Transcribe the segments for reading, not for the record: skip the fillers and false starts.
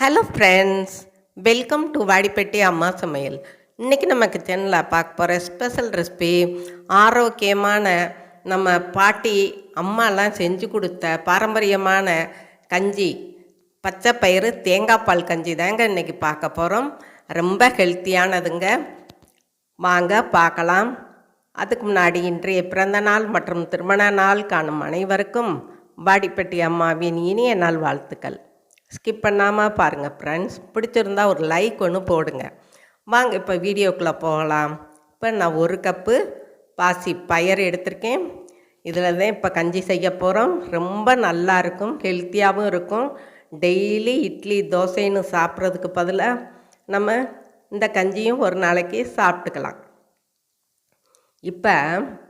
Hello friends, welcome to Vadipatti அம்மா சமையல். இன்றைக்கி நம்ம கிச்சனில் பார்க்க போகிற ஸ்பெஷல் ரெசிபி ஆரோக்கியமான நம்ம பாட்டி அம்மாலாம் செஞ்சு கொடுத்த பாரம்பரியமான கஞ்சி, பச்சை பயிறு தேங்காய் பால் கஞ்சி தாங்க இன்றைக்கி பார்க்க போகிறோம். ரொம்ப ஹெல்த்தியானதுங்க. வாங்க பார்க்கலாம். அதுக்கு முன்னாடி இன்றைய பிறந்த நாள் மற்றும் திருமண நாள் காணும் அனைவருக்கும் வாடிப்பட்டி அம்மாவின் இனிய நாள் வாழ்த்துக்கள். ஸ்கிப் பண்ணாமல் பாருங்கள் ஃப்ரெண்ட்ஸ். பிடிச்சிருந்தா ஒரு லைக் ஒன்று போடுங்க. வாங்க இப்போ வீடியோக்குள்ளே போகலாம். இப்போ நான் 1 கப்பு பாசி பயிர் எடுத்திருக்கேன். இதில் தான் இப்போ கஞ்சி செய்ய போகிறோம். ரொம்ப நல்லா இருக்கும், ஹெல்த்தியாகவும் இருக்கும். டெய்லி இட்லி தோசைன்னு சாப்பிட்றதுக்கு பதிலாக நம்ம இந்த கஞ்சியும் ஒரு நாளைக்கு சாப்பிட்டுக்கலாம். இப்போ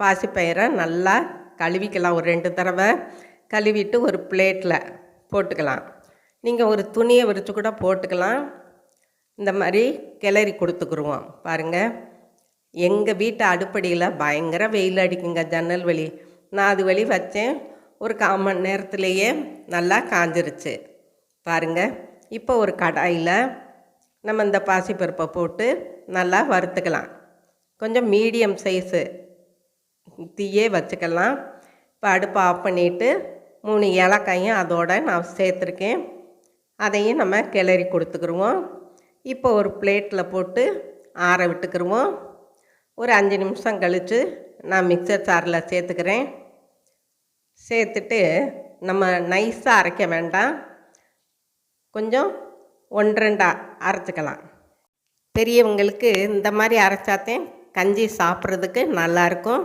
பாசிப்பயிரை நல்லா கழுவிக்கலாம். ஒரு 2 தடவை கழுவிட்டு ஒரு பிளேட்டில் போட்டுக்கலாம். நீங்கள் ஒரு துணியை விரித்து கூட போட்டுக்கலாம். இந்த மாதிரி கிளறி கொடுத்துக்குருவோம். பாருங்கள், எங்கள் வீட்டு அடுப்படியில் பயங்கர வெயில் அடிக்குங்க. ஜன்னல் வழி நான் அது வழி வச்சேன். ஒரு 1/4 மணி நேரத்துலேயே நல்லா காஞ்சிருச்சு. பாருங்கள், இப்போ ஒரு கடாயில் நம்ம இந்த பாசிப்பருப்பை போட்டு நல்லா வறுத்துக்கலாம். கொஞ்சம் மீடியம் சைஸு தீயே வச்சுக்கலாம். இப்போ அடுப்பை ஆஃப் பண்ணிவிட்டு 3 ஏலக்காயும் அதோடு நான் சேர்த்துருக்கேன். அதையும் நம்ம கிளறி கொடுத்துக்குருவோம். இப்போ ஒரு பிளேட்டில் போட்டு ஆற விட்டுக்குருவோம். ஒரு 5 நிமிஷம் கழித்து நான் மிக்சர் ஜாரில் சேர்த்துக்கிறேன். சேர்த்துட்டு நம்ம நைஸாக அரைக்க வேண்டாம், கொஞ்சம் 1-2 அரைச்சிக்கலாம். பெரியவங்களுக்கு இந்த மாதிரி அரைச்சாத்தேன் கஞ்சி சாப்பிட்றதுக்கு நல்லாயிருக்கும்.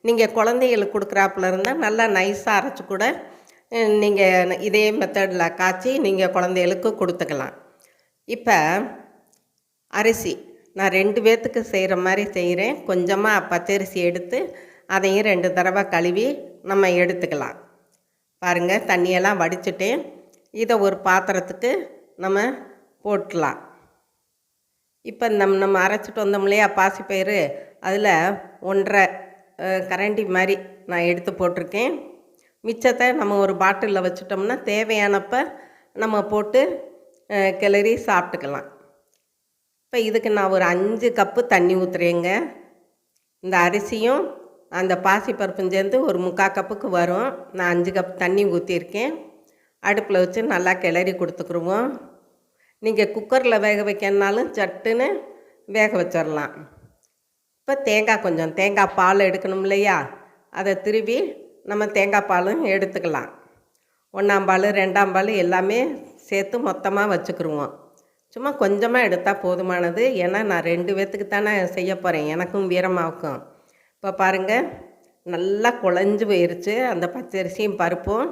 நீங்கள் குழந்தைகளுக்கு கொடுக்குறாப்புல இருந்தால் நல்லா நைஸாக அரைச்சி கூட நீங்கள் இதே மெத்தடில் காய்ச்சி நீங்கள் குழந்தைகளுக்கு கொடுத்துக்கலாம். இப்போ அரிசி நான் 2 பேர்த்துக்கு செய்கிற மாதிரி செய்கிறேன். கொஞ்சமாக பச்சரிசி எடுத்து அதையும் 2 தடவை கழுவி நம்ம எடுத்துக்கலாம். பாருங்கள், தண்ணியெல்லாம் வடிச்சிட்டேன். இதை ஒரு பாத்திரத்துக்கு நம்ம போட்டுக்கலாம். இப்போ நம்ம அரைச்சிட்டு வந்தோம் இல்லையா பாசிப்பயிறு, அதில் 1.5 கரண்டி மாதிரி நான் எடுத்து போட்டிருக்கேன். மிச்சத்தை நம்ம ஒரு பாட்டிலில் வச்சுட்டோம்னா தேவையானப்போ நம்ம போட்டு கிளறி சாப்பிட்டுக்கலாம். இப்போ இதுக்கு நான் ஒரு 5 கப்பு தண்ணி ஊற்றுறேங்க. இந்த அரிசியும் அந்த பாசிப்பருப்பும் சேர்ந்து ஒரு 3/4 கப்புக்கு வரும். நான் 5 கப் தண்ணி ஊற்றிருக்கேன். அடுப்பில் வச்சு நல்லா கிளறி கொடுத்துக்குருவோம். நீங்கள் குக்கரில் வேக வைக்கணுனாலும் சட்டுன்னு வேக வச்சிடலாம். இப்போ தேங்காய் பால் எடுக்கணும் இல்லையா, அதை திருவி நம்ம தேங்காய் பாலும் எடுத்துக்கலாம். 1ஆம் பால் 2ஆம் பால் எல்லாமே சேர்த்து மொத்தமாக வச்சுக்கிருவோம். சும்மா கொஞ்சமாக எடுத்தால் போதுமானது. ஏன்னா நான் 2 பேர்த்துக்கு தானே செய்ய போகிறேன், எனக்கும் வீரமாவுக்கும். இப்போ பாருங்கள், நல்லா குழஞ்சி போயிருச்சு அந்த பச்சரிசியும் பருப்பும்.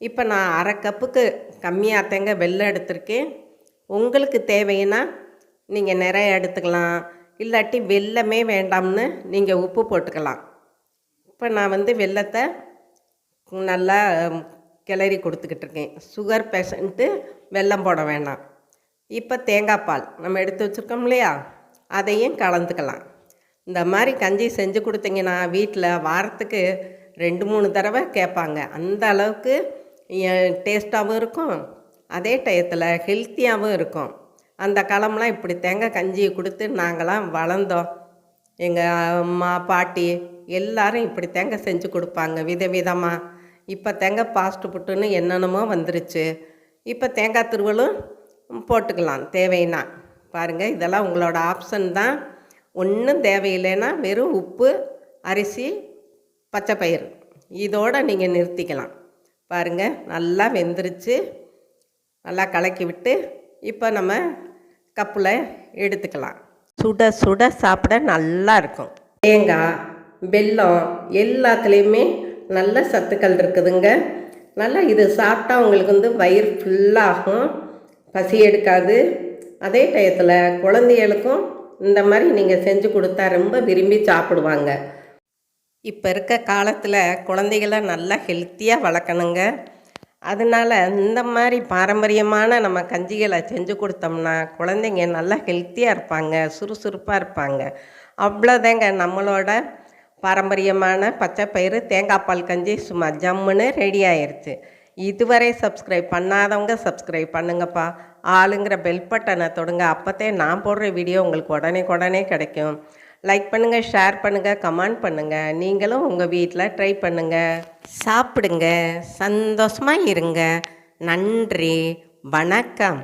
இப்போ நான் 1/2 கப்புக்கு கம்மியாக தேங்க வெல்லம் எடுத்திருக்கேன். உங்களுக்கு தேவைன்னா நீங்கள் நிறைய எடுத்துக்கலாம், இல்லாட்டி வெல்லமே வேண்டாம்னு நீங்கள் உப்பு போட்டுக்கலாம். இப்போ நான் வெல்லத்தை நல்லா கிளறி கொடுத்துக்கிட்டு இருக்கேன். சுகர் பேஷண்ட்டு வெல்லம் போட வேண்டாம். இப்போ தேங்காய் பால் நம்ம எடுத்து வச்சுருக்கோம் இல்லையா, அதையும் கலந்துக்கலாம். இந்த மாதிரி கஞ்சி செஞ்சு கொடுத்தீங்கன்னா வீட்டில் வாரத்துக்கு 2-3 தடவை கேட்பாங்க. அந்த அளவுக்கு டேஸ்ட்டாகவும் இருக்கும், அதே டயத்தில் ஹெல்த்தியாகவும் இருக்கும். அந்த காலம்லாம் இப்படி தேங்காய் கஞ்சியை கொடுத்து நாங்களாம் வளர்ந்தோம். எங்கள் அம்மா பாட்டி எல்லோரும் இப்படி தேங்காய் செஞ்சு கொடுப்பாங்க விதவிதமாக. இப்போ தேங்காய் ஃபாஸ்ட் ஃபுட்டுன்னு என்னென்னமோ வந்துருச்சு. இப்போ தேங்காய் துருவலும் போட்டுக்கலாம் தேவைன்னா. பாருங்கள், இதெல்லாம் உங்களோட ஆப்ஷன் தான். ஒன்றும் தேவையில்லைன்னா வெறும் உப்பு, அரிசி, பச்சை பயிறு இதோடு நீங்கள் நிறுத்திக்கலாம். பாருங்கள், நல்லா வெந்துருச்சு. நல்லா கலக்கி விட்டு இப்போ நம்ம கப்பில் எடுத்துக்கலாம். சுட சுட சாப்பிட நல்லா இருக்கும். தேங்காய், வெல்லம் எல்லாத்துலேயுமே நல்ல சத்துக்கள் இருக்குதுங்க. நல்லா இது சாப்பிட்டா உங்களுக்கு வயிறு ஃபுல்லாகும், பசி எடுக்காது. அதே டயத்தில் குழந்தைகளுக்கும் இந்த மாதிரி நீங்கள் செஞ்சு கொடுத்தா ரொம்ப விரும்பி சாப்பிடுவாங்க. இப்போ இருக்க காலத்தில் குழந்தைகளை நல்லா ஹெல்த்தியாக வளர்க்கணுங்க. அதனால் இந்த மாதிரி பாரம்பரியமான நம்ம கஞ்சிகளை செஞ்சு கொடுத்தோம்னா குழந்தைங்க நல்லா ஹெல்த்தியாக இருப்பாங்க, சுறுசுறுப்பாக இருப்பாங்க. அவ்வளோதாங்க, நம்மளோட பாரம்பரியமான பச்சை பயிறு தேங்காய் பால் கஞ்சி சும்மா ஜம்முன்னு ரெடி ஆயிடுச்சு. இதுவரை சப்ஸ்கிரைப் பண்ணாதவங்க சப்ஸ்கிரைப் பண்ணுங்கப்பா. ஆளுங்கிற பெல் பட்டனை தொடுங்க. அப்போத்தே நான் போடுற வீடியோ உங்களுக்கு உடனே கிடைக்கும். லைக் பண்ணுங்கள், ஷேர் பண்ணுங்கள், கமெண்ட் பண்ணுங்கள். நீங்களும் உங்கள் வீட்டில் ட்ரை பண்ணுங்கள். சாப்பிடுங்க, சந்தோஷமாக இருங்க. நன்றி, வணக்கம்.